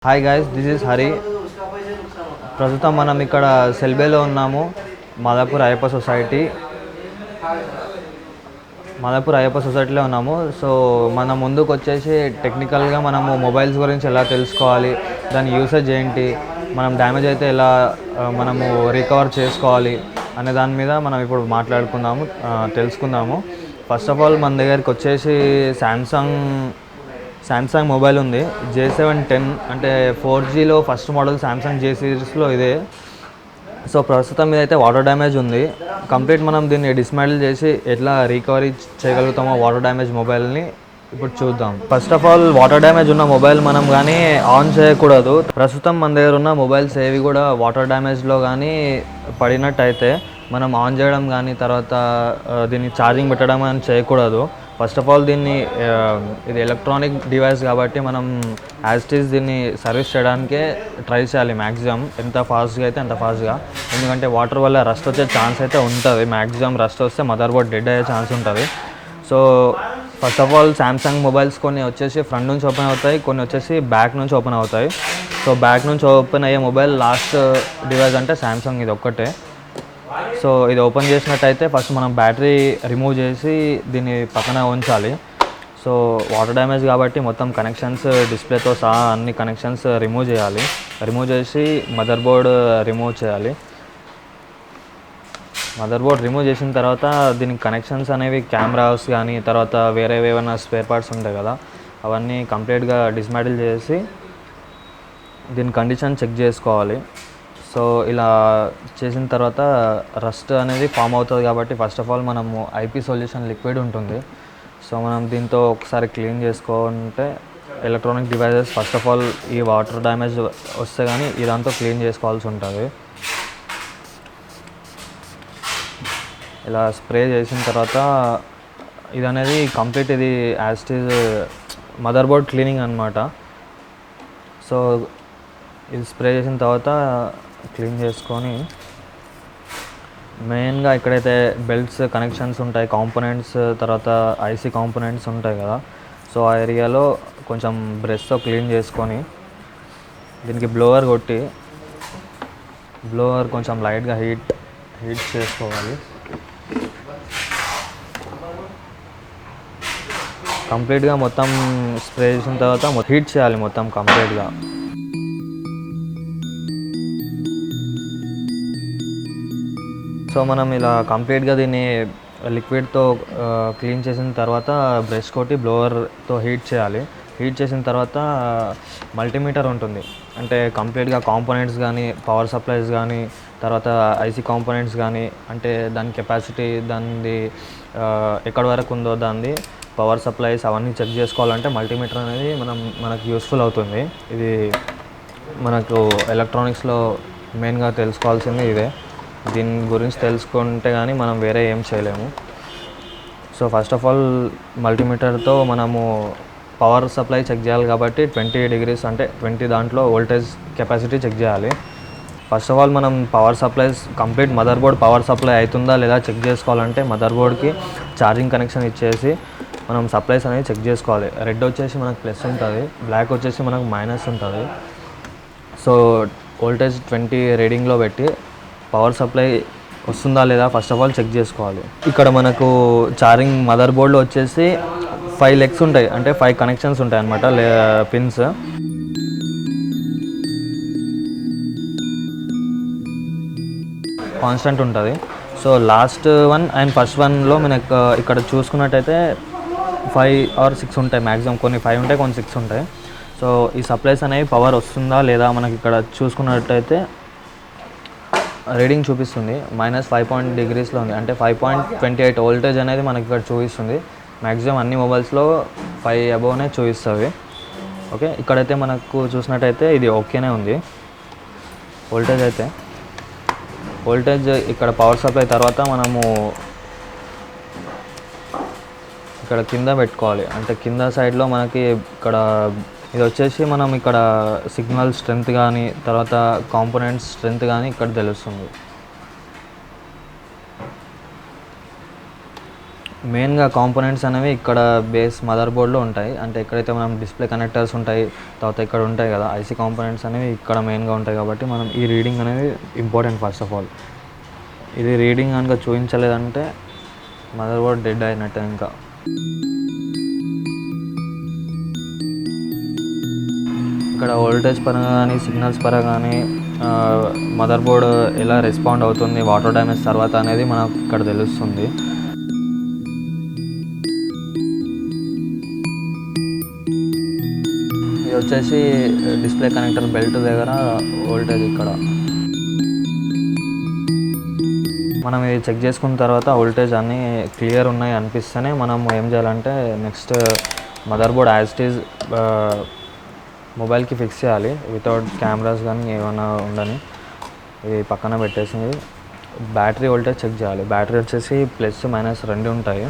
Hi guys, this is Hari. ప్రస్తుతం మనం ఇక్కడ సెల్బేలో ఉన్నాము. మాదాపూర్ అయ్యప్ప సొసైటీలో ఉన్నాము. సో మన ముందుకు వచ్చేసి టెక్నికల్గా మనము మొబైల్స్ గురించి ఎలా తెలుసుకోవాలి, దాని యూసేజ్ ఏంటి, మనం డ్యామేజ్ అయితే ఎలా మనము రికవర్ చేసుకోవాలి అనే దాని మీద మనం ఇప్పుడు తెలుసుకుందాము. ఫస్ట్ ఆఫ్ ఆల్ మన దగ్గరికి వచ్చేసి శాంసంగ్ మొబైల్ ఉంది. J710 అంటే 4Gలో ఫస్ట్ మోడల్ శాంసంగ్ J సిరీస్లో ఇదే. సో ప్రస్తుతం ఇదైతే వాటర్ డ్యామేజ్ ఉంది. కంప్లీట్ మనం దీన్ని డిస్మాంటిల్ చేసి ఎట్లా రికవరీ చేయగలుగుతామో వాటర్ డ్యామేజ్ మొబైల్ని ఇప్పుడు చూద్దాం. First of all water damage ఉన్న మొబైల్ మనం కానీ ఆన్ చేయకూడదు. ప్రస్తుతం మన దగ్గర ఉన్న మొబైల్స్ ఏవి కూడా వాటర్ డ్యామేజ్లో కానీ పడినట్టయితే మనం ఆన్ చేయడం కానీ తర్వాత దీన్ని ఛార్జింగ్ పెట్టడం కానీ చేయకూడదు. ఫస్ట్ ఆఫ్ ఆల్ ఇది ఎలక్ట్రానిక్ డివైస్ కాబట్టి మనం యాజ్ ఇట్ ఈస్ దీన్ని సర్వీస్ చేయడానికే ట్రై చేయాలి మ్యాక్సిమం. ఎంత ఫాస్ట్గా అయితే అంత ఫాస్ట్గా, ఎందుకంటే వాటర్ వల్ల రస్ట్ వచ్చే ఛాన్స్ అయితే ఉంటుంది. మ్యాక్సిమం రస్ట్ వస్తే మదర్ బోర్డ్ డెడ్ అయ్యే ఛాన్స్ ఉంటుంది. So first of all Samsung mobiles కొన్ని వచ్చేసి ఫ్రంట్ నుంచి ఓపెన్ అవుతాయి, కొన్ని వచ్చేసి బ్యాక్ నుంచి ఓపెన్ అవుతాయి. సో బ్యాక్ నుంచి ఓపెన్ అయ్యే మొబైల్ లాస్ట్ డివైస్ అంటే శాంసంగ్ ఇది ఒక్కటే. సో ఇది ఓపెన్ చేసినట్టయితే ఫస్ట్ మనం బ్యాటరీ రిమూవ్ చేసి దీన్ని పక్కన ఉంచాలి. సో వాటర్ డ్యామేజ్ కాబట్టి మొత్తం కనెక్షన్స్ డిస్ప్లేతో సహా అన్ని కనెక్షన్స్ రిమూవ్ చేయాలి. రిమూవ్ చేసి మదర్ బోర్డ్ రిమూవ్ చేయాలి. మదర్ బోర్డ్ రిమూవ్ చేసిన తర్వాత దీనికి కనెక్షన్స్ అనేవి కెమెరాస్ కానీ తర్వాత వేరే ఏమైనా స్పేర్ పార్ట్స్ ఉంటాయి కదా, అవన్నీ కంప్లీట్గా డిస్మాంటిల్ చేసి దీని కండిషన్ చెక్ చేసుకోవాలి. సో ఇలా చేసిన తర్వాత రస్ట్ అనేది ఫామ్ అవుతుంది కాబట్టి ఫస్ట్ ఆఫ్ ఆల్ మనము ఐపీ సొల్యూషన్ లిక్విడ్ ఉంటుంది. సో మనం దీంతో ఒకసారి క్లీన్ చేసుకుంటే electronic devices first of all ఈ వాటర్ డ్యామేజ్ వస్తే కానీ ఇదంతా క్లీన్ చేసుకోవాల్సి ఉంటుంది. ఇలా స్ప్రే చేసిన తర్వాత ఇది అనేది కంప్లీట్ ఇది as it is mother board cleaning అనమాట. సో ఇది స్ప్రే చేసిన తర్వాత క్లీన్ చేసుకొని మెయిన్గా ఎక్కడైతే బెల్ట్స్ కనెక్షన్స్ ఉంటాయి, కాంపోనెంట్స్ తర్వాత ఐసీ కాంపోనెంట్స్ ఉంటాయి కదా, సో ఆ ఏరియాలో కొంచెం బ్రష్తో క్లీన్ చేసుకొని దీనికి బ్లోవర్ కొట్టి బ్లోవర్ కొంచెం లైట్గా హీట్ చేసుకోవాలి. కంప్లీట్గా మొత్తం స్ప్రే చేసిన తర్వాత హీట్ చేయాలి మొత్తం కంప్లీట్గా. సో మనం ఇలా కంప్లీట్గా దీన్ని లిక్విడ్తో క్లీన్ చేసిన తర్వాత బ్రష్ కొట్టి బ్లోవర్తో హీట్ చేయాలి. హీట్ చేసిన తర్వాత మల్టీమీటర్ ఉంటుంది, అంటే కంప్లీట్గా కాంపోనెంట్స్ కానీ పవర్ సప్లైస్ కానీ తర్వాత ఐసీ కాంపోనెంట్స్ కానీ అంటే దాని కెపాసిటీ దానిది ఎక్కడి వరకు ఉందో దాన్ని పవర్ సప్లైస్ అవన్నీ చెక్ చేసుకోవాలంటే మల్టీమీటర్ అనేది మనకు యూస్ఫుల్ అవుతుంది. ఇది మనకు ఎలక్ట్రానిక్స్లో మెయిన్గా తెలుసుకోవాల్సింది ఇదే. దీని గురించి తెలుసుకుంటే కానీ మనం వేరే ఏం చేయలేము. సో ఫస్ట్ ఆఫ్ ఆల్ మల్టీమీటర్తో మనము పవర్ సప్లై చెక్ చేయాలి కాబట్టి 20 degrees అంటే 20 దాంట్లో వోల్టేజ్ కెపాసిటీ చెక్ చేయాలి. ఫస్ట్ ఆఫ్ ఆల్ మనం power supplies complete mother board power supply అవుతుందా లేదా చెక్ చేసుకోవాలంటే మదర్ బోర్డ్కి ఛార్జింగ్ కనెక్షన్ ఇచ్చేసి మనం సప్లైస్ అనేది చెక్ చేసుకోవాలి. రెడ్ వచ్చేసి మనకు ప్లస్ ఉంటుంది, బ్లాక్ వచ్చేసి మనకు మైనస్ ఉంటుంది. సో వోల్టేజ్ 20 రీడింగ్లో పెట్టి పవర్ సప్లై వస్తుందా లేదా ఫస్ట్ ఆఫ్ ఆల్ చెక్ చేసుకోవాలి. ఇక్కడ మనకు ఛార్జింగ్ మదర్ బోర్డ్లో వచ్చేసి 5 legs ఉంటాయి, అంటే 5 కనెక్షన్స్ ఉంటాయి అన్నమాట, పిన్స్. కాన్స్టెంట్ ఉంటుంది. So last one and first వన్లో మనకు ఇక్కడ చూసుకున్నట్టయితే 5 or 6 ఉంటాయి మ్యాక్సిమం. కొన్ని 5 ఉంటాయి, కొన్ని 6 ఉంటాయి. సో ఈ సప్లైస్ అనేవి పవర్ వస్తుందా లేదా మనకి ఇక్కడ చూసుకున్నట్టయితే రీడింగ్ చూపిస్తుంది -5 degreesలో ఉంది, అంటే 5.28 వోల్టేజ్ అనేది మనకి ఇక్కడ చూపిస్తుంది. మ్యాక్సిమం అన్ని మొబైల్స్లో 5 అబోవ్నే చూపిస్తుంది. ఓకే, ఇక్కడైతే మనకు చూసినట్టయితే ఇది ఓకేనే ఉంది వోల్టేజ్. ఇక్కడ పవర్ సప్లై తర్వాత మనము ఇక్కడ కింద పెట్టుకోవాలి, అంటే కింద సైడ్లో మనకి ఇక్కడ ఇది వచ్చేసి మనం ఇక్కడ సిగ్నల్ స్ట్రెంత్ కానీ తర్వాత కాంపోనెంట్స్ స్ట్రెంత్ కానీ ఇక్కడ తెలుస్తుంది. మెయిన్గా కాంపోనెంట్స్ అనేవి ఇక్కడ బేస్ మదర్ బోర్డ్లో ఉంటాయి. అంటే ఎక్కడైతే మనం డిస్ప్లే కనెక్టర్స్ ఉంటాయి, తర్వాత ఇక్కడ ఉంటాయి కదా ఐసీ కాంపోనెంట్స్ అనేవి ఇక్కడ మెయిన్గా ఉంటాయి. కాబట్టి మనం ఈ రీడింగ్ అనేది ఇంపార్టెంట్. ఫస్ట్ ఆఫ్ ఆల్ ఇది రీడింగ్ కనుక చూపించలేదంటే మదర్ బోర్డ్ డెడ్ అయినట్టే. ఇంకా ఇక్కడ వోల్టేజ్ పరంగా కానీ సిగ్నల్స్ పరంగా కానీ మదర్ బోర్డ్ ఎలా రెస్పాండ్ అవుతుంది వాటర్ డ్యామేజ్ తర్వాత అనేది మనకు ఇక్కడ తెలుస్తుంది. ఇది వచ్చేసి డిస్ప్లే కనెక్టర్ బెల్ట్ దగ్గర వోల్టేజ్. ఇక్కడ మనం ఇది చెక్ చేసుకున్న తర్వాత వోల్టేజ్ అన్నీ క్లియర్ ఉన్నాయి అనిపిస్తేనే మనం ఏం చేయాలంటే next mother board as it is మొబైల్కి ఫిక్స్ చేయాలి. వితౌట్ కెమెరాస్ కానీ ఏమైనా ఉండని ఇది పక్కన పెట్టేసి బ్యాటరీ వోల్టేజ్ చెక్ చేయాలి. బ్యాటరీ వచ్చేసి ప్లస్ మైనస్ రెండు ఉంటాయి.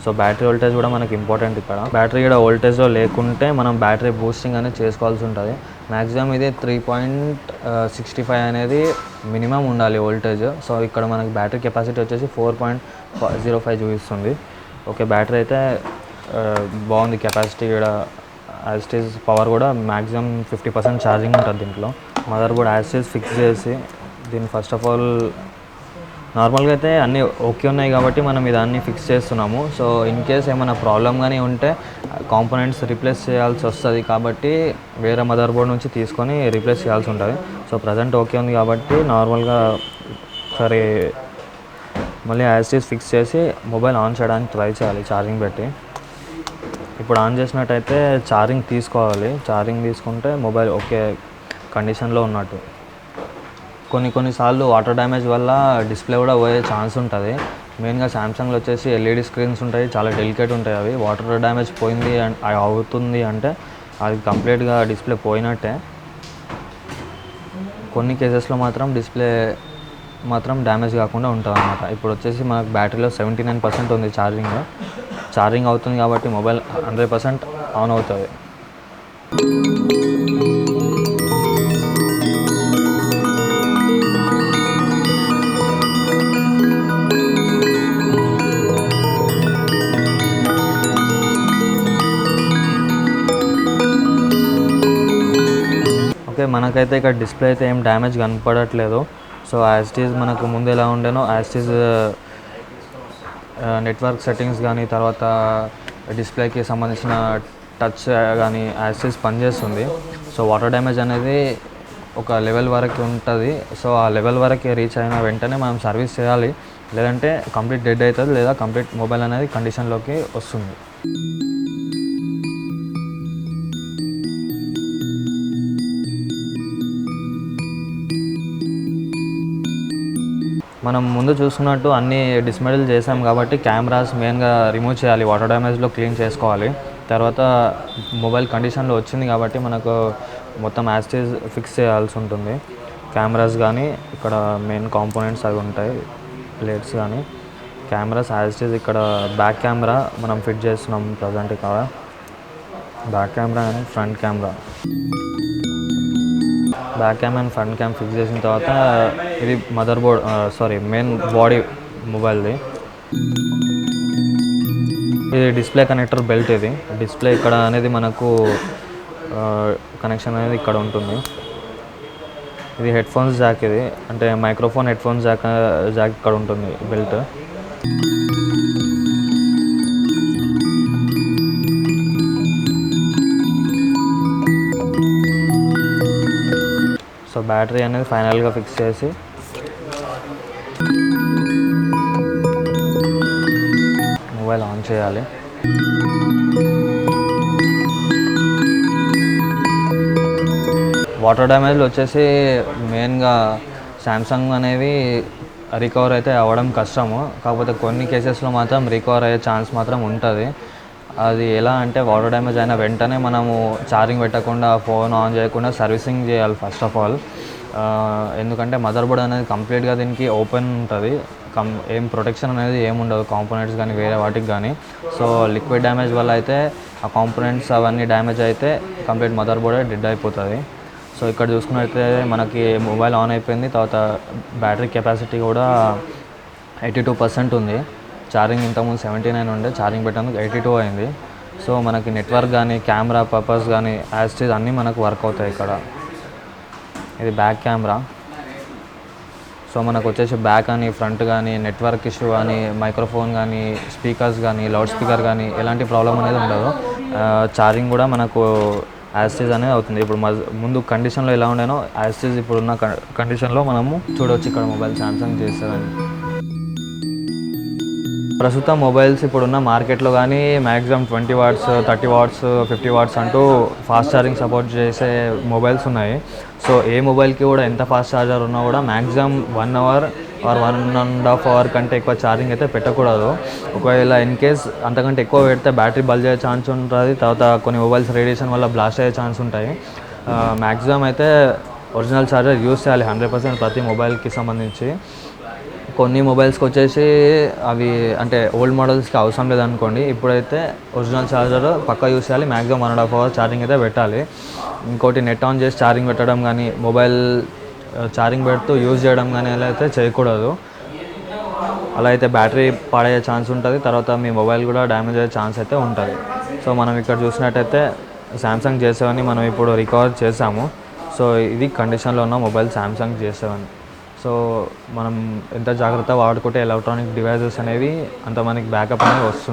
సో బ్యాటరీ వోల్టేజ్ కూడా మనకి ఇంపార్టెంట్. ఇక్కడ బ్యాటరీ కూడా వోల్టేజ్లో లేకుంటే మనం బ్యాటరీ బూస్టింగ్ అనేది చేసుకోవాల్సి ఉంటుంది. మ్యాక్సిమం ఇది 3.65 అనేది మినిమం ఉండాలి వోల్టేజ్. సో ఇక్కడ మనకి బ్యాటరీ కెపాసిటీ వచ్చేసి 4.05 చూపిస్తుంది. ఓకే, బ్యాటరీ అయితే బాగుంది. కెపాసిటీ కూడా యాజ్ ఇట్ ఈజ్, పవర్ కూడా మ్యాక్సిమం 50% ఛార్జింగ్ ఉంటుంది దీంట్లో. Mother board as it is fix చేసి దీన్ని ఫస్ట్ ఆఫ్ ఆల్ నార్మల్గా అయితే అన్నీ ఓకే ఉన్నాయి కాబట్టి మనం ఇదాన్ని ఫిక్స్ చేస్తున్నాము. సో ఇన్ కేస్ ఏమైనా ప్రాబ్లం కానీ ఉంటే కాంపోనెంట్స్ రీప్లేస్ చేయాల్సి వస్తుంది. కాబట్టి వేరే మదర్ బోర్డ్ నుంచి తీసుకొని రీప్లేస్ చేయాల్సి ఉంటుంది. సో ప్రజెంట్ ఓకే ఉంది కాబట్టి నార్మల్గా సరే మళ్ళీ యాజ్ ఇట్ ఈజ్ ఫిక్స్ చేసి మొబైల్ ఆన్ చేయడానికి ట్రై చేయాలి ఛార్జింగ్ పెట్టి. ఇప్పుడు ఆన్ చేసినట్టయితే ఛార్జింగ్ తీసుకోవాలి. ఛార్జింగ్ తీసుకుంటే మొబైల్ ఓకే కండిషన్లో ఉన్నట్టు. కొన్నిసార్లు వాటర్ డ్యామేజ్ వల్ల డిస్ప్లే కూడా పోయే ఛాన్స్ ఉంటుంది. మెయిన్గా శాంసంగ్లో వచ్చేసి ఎల్ఈడి స్క్రీన్స్ ఉంటాయి, చాలా డెలికేట్ ఉంటాయి అవి. వాటర్ డ్యామేజ్ పోయింది అవుతుంది అంటే అది కంప్లీట్గా డిస్ప్లే పోయినట్టే. కొన్ని కేసెస్లో మాత్రం డిస్ప్లే మాత్రం డ్యామేజ్ కాకుండా ఉంటుంది అన్నమాట. ఇప్పుడు వచ్చేసి మనకు బ్యాటరీలో 79% ఉంది ఛార్జింగ్ అవుతుంది కాబట్టి మొబైల్ 100% ఆన్ అవుతుంది. ఓకే, మనకైతే ఇక్కడ డిస్ప్లే అయితే ఏం డ్యామేజ్ కనపడట్లేదు. సో యాజ్ ఇట్ ఈజ్ మనకు ముందు ఎలా ఉండేనో as it is network settings కానీ తర్వాత డిస్ప్లేకి సంబంధించిన టచ్ కానీ యాజ్ ఇట్ ఈజ్ పనిచేస్తుంది. సో వాటర్ డ్యామేజ్ అనేది ఒక లెవెల్ వరకు ఉంటుంది. సో ఆ లెవెల్ వరకు రీచ్ అయిన వెంటనే మనం సర్వీస్ చేయాలి. లేదంటే కంప్లీట్ డెడ్ అవుతుంది, లేదా కంప్లీట్ మొబైల్ అనేది కండిషన్లోకి వస్తుంది. మనం ముందు చూసుకున్నట్టు అన్నీ డిస్మెడిల్ చేసాం కాబట్టి కెమెరాస్ మెయిన్గా రిమూవ్ చేయాలి, వాటర్ డ్యామేజ్లో క్లీన్ చేసుకోవాలి. తర్వాత మొబైల్ కండిషన్లో వచ్చింది కాబట్టి మనకు మొత్తం యాజ్ ఇట్ ఈజ్ ఫిక్స్ చేయాల్సి ఉంటుంది. కెమెరాస్ కానీ ఇక్కడ మెయిన్ కాంపోనెంట్స్ అవి ఉంటాయి, ప్లేట్స్ కానీ. కెమెరాస్ యాజ్ ఇట్ ఈజ్ ఇక్కడ బ్యాక్ కెమెరా మనం ఫిట్ చేస్తున్నాం ప్రజెంట్. ఇక్కడ back camera and front camera. Back cam and front cam fix చేసిన తర్వాత ఇది మదర్ బోర్డ్ మెయిన్ బాడీ మొబైల్ది. ఇది డిస్ప్లే కనెక్టర్ బెల్ట్. ఇది డిస్ప్లే ఇక్కడ అనేది మనకు కనెక్షన్ అనేది ఇక్కడ ఉంటుంది. ఇది హెడ్ ఫోన్స్ జాక్. ఇది అంటే మైక్రోఫోన్ హెడ్ ఫోన్స్ జాక్ ఇక్కడ ఉంటుంది బెల్ట్. సో బ్యాటరీ అనేది ఫైనల్గా ఫిక్స్ చేసి మొబైల్ ఆన్ చేయాలి. వాటర్ డ్యామేజ్లు వచ్చేసి మెయిన్గా శాంసంగ్ అనేవి రికవర్ అయితే అవ్వడం కష్టము. కాకపోతే కొన్ని కేసెస్లో మాత్రం రికవర్ అయ్యే ఛాన్స్ మాత్రం ఉంటుంది. అది ఎలా అంటే వాటర్ డ్యామేజ్ అయిన వెంటనే మనము ఛార్జింగ్ పెట్టకుండా ఫోన్ ఆన్ చేయకుండా సర్వీసింగ్ చేయాలి ఫస్ట్ ఆఫ్ ఆల్. ఎందుకంటే మదర్ బోర్డ్ అనేది కంప్లీట్గా దీనికి ఓపెన్ ఉంటుంది. ఏం ప్రొటెక్షన్ అనేది ఏముండదు కాంపోనెంట్స్ కానీ వేరే వాటికి కానీ. సో లిక్విడ్ డ్యామేజ్ వల్ల అయితే ఆ కాంపోనెంట్స్ అవన్నీ డ్యామేజ్ అయితే కంప్లీట్ మదర్ బోర్డే డెడ్ అయిపోతుంది. సో ఇక్కడ చూసుకున్నట్లయితే మనకి మొబైల్ ఆన్ అయిపోయింది. తర్వాత బ్యాటరీ కెపాసిటీ కూడా 82% ఉంది. ఛార్జింగ్ ఇంతకుముందు 79 ఉండే, ఛార్జింగ్ పెట్టేందుకు 82 అయింది. సో మనకి నెట్వర్క్ కానీ కెమెరా పర్పస్ కానీ యాస్టీజ్ అన్నీ మనకు వర్క్ అవుతాయి ఇక్కడ. ఇది బ్యాక్ కెమెరా. సో మనకు వచ్చేసి బ్యాక్ కానీ ఫ్రంట్ కానీ నెట్వర్క్ ఇష్యూ కానీ మైక్రోఫోన్ కానీ స్పీకర్స్ కానీ లౌడ్ స్పీకర్ కానీ ఎలాంటి ప్రాబ్లం అనేది ఉండదు. ఛార్జింగ్ కూడా మనకు యాస్టీజ్ అనేది అవుతుంది. ఇప్పుడు ముందు కండిషన్లో ఎలా ఉండేనో యాస్టీజ్ ఇప్పుడున్న కండిషన్లో మనము చూడవచ్చు ఇక్కడ మొబైల్ సామ్సంగ్ చేస్తుందని. ప్రస్తుతం మొబైల్స్ ఇప్పుడున్న మార్కెట్లో కానీ మ్యాక్సిమం 20 వాట్స్ 30 వాట్స్ 50 వాట్స్ అంటూ ఫాస్ట్ ఛార్జింగ్ సపోర్ట్ చేసే మొబైల్స్ ఉన్నాయి. సో ఏ మొబైల్కి కూడా ఎంత ఫాస్ట్ ఛార్జర్ ఉన్నా కూడా మ్యాక్సిమం 1 అవర్ ఆర్ 1.5 అవర్ కంటే ఎక్కువ ఛార్జింగ్ అయితే పెట్టకూడదు. ఒకవేళ ఇన్ కేస్ అంతకంటే ఎక్కువ పెడితే బ్యాటరీ బల్జ్ అయ్యే ఛాన్స్ ఉంటుంది. తర్వాత కొన్ని మొబైల్స్ రేడియేషన్ వల్ల బ్లాస్ట్ అయ్యే ఛాన్స్ ఉంటాయి. మ్యాక్సిమం అయితే ఒరిజినల్ ఛార్జర్ యూస్ చేయాలి 100% ప్రతి మొబైల్కి సంబంధించి. కొన్ని మొబైల్స్కి వచ్చేసి అవి అంటే ఓల్డ్ మోడల్స్కి అవసరం లేదనుకోండి, ఇప్పుడైతే ఒరిజినల్ ఛార్జర్ పక్కా యూస్ చేయాలి. మ్యాక్సిమం 1.5 అవర్ ఛార్జింగ్ అయితే పెట్టాలి. ఇంకోటి నెట్ ఆన్ చేసి ఛార్జింగ్ పెట్టడం కానీ మొబైల్ ఛార్జింగ్ పెడుతూ యూజ్ చేయడం కానీ అలా అయితే చేయకూడదు. అలా అయితే బ్యాటరీ పాడయ్యే ఛాన్స్ ఉంటుంది. తర్వాత మీ మొబైల్ కూడా డ్యామేజ్ అయ్యే ఛాన్స్ అయితే ఉంటుంది. సో మనం ఇక్కడ చూసినట్టయితే సామ్సంగ్ J7 మనం ఇప్పుడు రికవర్ చేసాము. సో ఇది కండిషన్లో ఉన్న మొబైల్ సామ్సంగ్ J7. సో మనం ఎంత జాగ్రత్త వాడుకుంటే ఎలక్ట్రానిక్ డివైజెస్ అనేవి అంత మనకి బ్యాకప్ అనేది వస్తుంది.